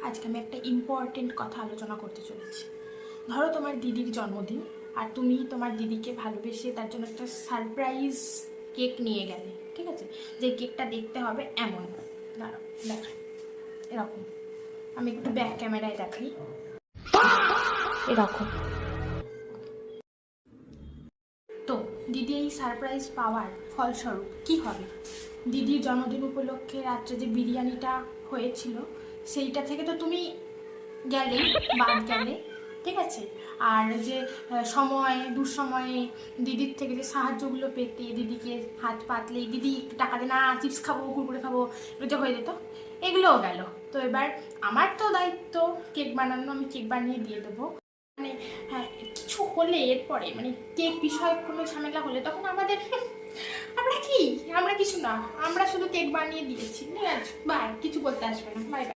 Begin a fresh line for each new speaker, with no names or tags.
আজকে আমি একটা ইম্পর্টেন্ট কথা আলোচনা করতে চলেছি। ধরো তোমার দিদির জন্মদিন, আর তুমি তোমার দিদিকে ভালোবেসে তার জন্য একটা সারপ্রাইজ কেক নিয়ে গেলে, ঠিক আছে? যে কেকটা দেখতে হবে এমন, দাঁড়াও দেখো এরকম, আমি একটু ব্যাক ক্যামেরায় দেখাই, এরকম। তো দিদি এই সারপ্রাইজ পাওয়ার ফলস্বরূপ কি হবে? দিদির জন্মদিন উপলক্ষে রাত্রে যে বিরিয়ানিটা হয়েছিল সেইটা থেকে তো তুমি গেলেই, বাদ গেলে, ঠিক আছে? আর যে সময় দুঃসময়ে দিদির থেকে যে সাহায্যগুলো পেতে, দিদিকে হাত পাতলে দিদি একটু টাকা দে না, চিপস খাবো, কুরকুরে খাবো, এগুলো যে হয়ে যেত, এগুলোও গেল। তো এবার আমার তো দায়িত্ব কেক বানানো, আমি কেক বানিয়ে দিয়ে দেবো। মানে হ্যাঁ, কিছু হলে এরপরে মানে কেক বিষয়ক কোনো ঝামেলা হলে তখন আমাদের আমরা কি, আমরা কিছু না, আমরা শুধু কেক বানিয়ে দিয়েছি, ঠিক আছে? বাই, কিছু করতে আসবে না, বাই বাই।